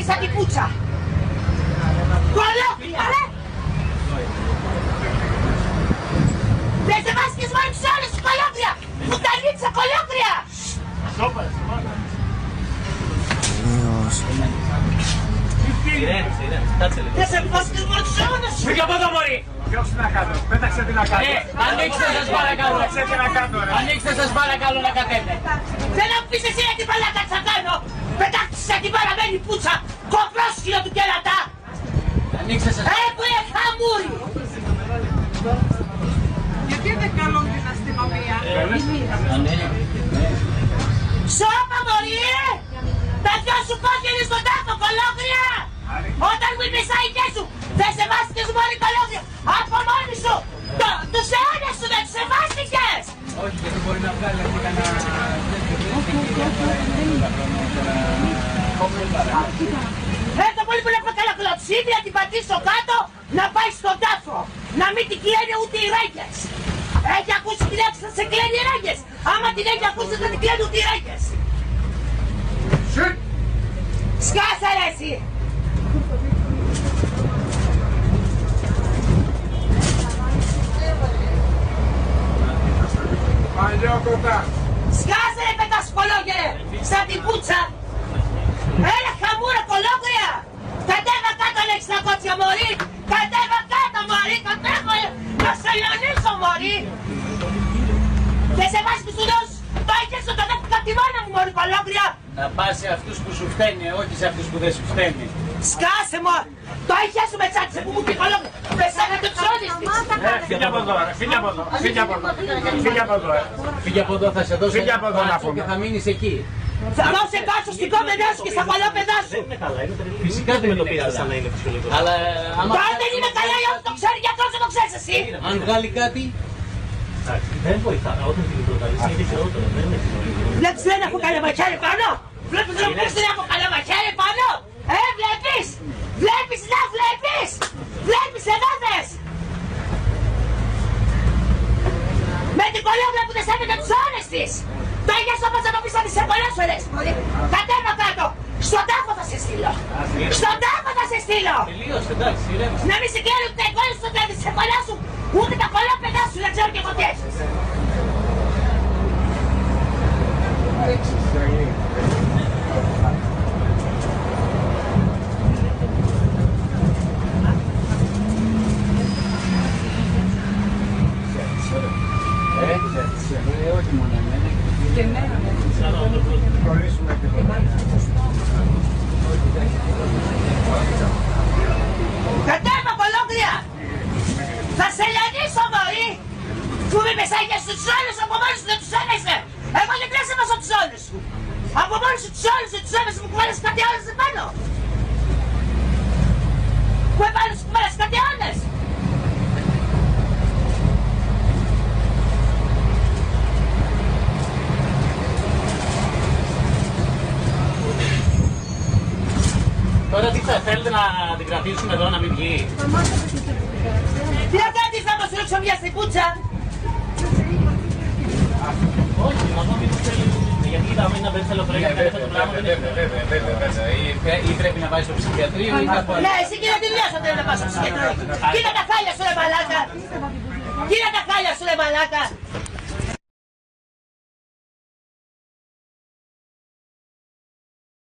και σαν την πουτσα. Κολόφρια! Δεν σεβάστηκες μόνο τους άλλους σου κολόφρια! Πουτανίτσα κολόφρια! Δεν σεβάστηκες μόνο τους άλλους σου! Φύγε από εδώ μωρί! Διώξε να κάτω, πέταξε την να κάτω. Ανοίξτε σας παρακαλώ! Ανοίξτε σας παρακαλώ να κατέβετε! Δεν να πεις εσύ για την παλάτα τι θα κάνω! Πετάξτε σαν την παραμένη πουτσα! Κοπρόσκυλο του κερατά! Ανοίξτε σας! Που είναι χαμούρι! Γιατί δεν καλούν την αστυνομία? Σώπα μωρί! Τα δυο σου κόκκινοι στον τάφο κολόγρια! Όταν μου είπες αικές σου, δεν σεβάστηκες μωρί κολόγρια! Από μόνοι σου! Τους αιώνες σου δεν τους σεβάστηκες! Όχι, γιατί μπορεί να βγάλει αυτή κανένα... Έρθω πολύ που να πω καλά κλωτσίδι, να την πατήσω κάτω, να πάει στον τάφο! Να μην την κλαίνει ούτε οι ρέγγες! Έχει ακούσει τη λέξη θα σε κλαίνει οι ρέγγες! Άμα την έχει ακούσει θα την κλαίνει ούτε οι ρέγγες! Σκάσα ρε εσύ! Σκάσε ρε πετασκολόγερε! Σαν την πουτσα! Έλα χαμούρα κολόγρια! Κατέβα κάτω να έχεις τα κότσια μωρί! Κατέβα κάτω μωρί! Κατέβα να σε λιονίσω μωρί! Δεν σε βάζεις τους ουδούς! Το έχεις στο τadέφι απ' τη μάνα μου μωρί κολόγρια! Να πας σε αυτούς που σου φταίνει, όχι σε αυτούς που δεν σου φταίνει. Σκάσε μου! Το έχεις σου με τσάτισε που μου πει κολόγρια! Πεσάνε το ψώνεις της! Φύγε από εδώ, φύγε από εδώ, φύγε από εδώ, φύγε από εδώ. Φύγε από εδώ, θα σε δώσω Φύγε από εδώ να μπάτσο πούμε. και θα μείνεις εκεί. Θα δώσω μπάτσο στην κόμενά σου και στα παλόπαιδά σου! Φυσικά δεν το πήρατε σαν να είναι φυσιολογικό. Αλλά άμα... Τώρα δεν είναι καλά για όλους το ξέρει, για αυτός δεν το ξέρεις εσύ! Αν βγάλει κάτι... Δεν βοηθά. Όταν την προκαλείς είναι χειρότερο. Δεν είναι φυσιολογικό. Βλέπεις δεν έχω καλαμακιάρι πάνω! Βλέπεις δεν έχω καλαμακιάρι πάνω! Βλέπεις! Βλέπεις να βλέπεις! Βλέπεις εδώ δες! Με την κολόγρια που δεν σέβεται τους όρες της! Το ίδιο όπως θα το πεις θα της σε πολλές φορές! Κατέβα κάτω! Στον τάφο θα σε στείλω! Στον τάφο θα σε στείλω! Τελείως, εντάξει, ηρέμησε. Να μην σε κλαίρει ούτε τα εικόνες σου, ούτε τα δισεκολιά σου, ούτε τα κολόπαιδά σου, δεν ξέρω και εγώ τι έχεις! Όχι μόνο εμένα. Και εμένα. Κατέβα κολόγρια! Θα σε λιανίσω μωρί! Που μη μεσάγια στους όλους από μόνοι σου δεν τους έμεσε! Εγώ δεν κλαίσαι μέσα τους όλους σου! Από μόνοι σου τους όλους δεν τους έμεσε που κουβάλες κάτι άλλες επάνω! Που επάνω σου κουβάλες κάτι άλλες! Τώρα τι θα θέλετε να την κρατήσουμε εδώ να μην βγει? Τι να κάνεις να μας ρίξω μια στην κούτσα! Όχι, να δω μήπως θέλει. Γιατί είδαμε να δεν θέλω πρέπει να κάνει αυτό το πράγμα. Βέβαια. Ή πρέπει να πάει στο ψυχιατρίο ή κάπου αλλού. Ναι, εσύ κύριε τη δουλειά σου θέλει να πας στο ψυχιατρίο! Κοίτα τα χάλια σου ρε μαλάκα! Κοίτα τα χάλια σου ρε μαλάκα!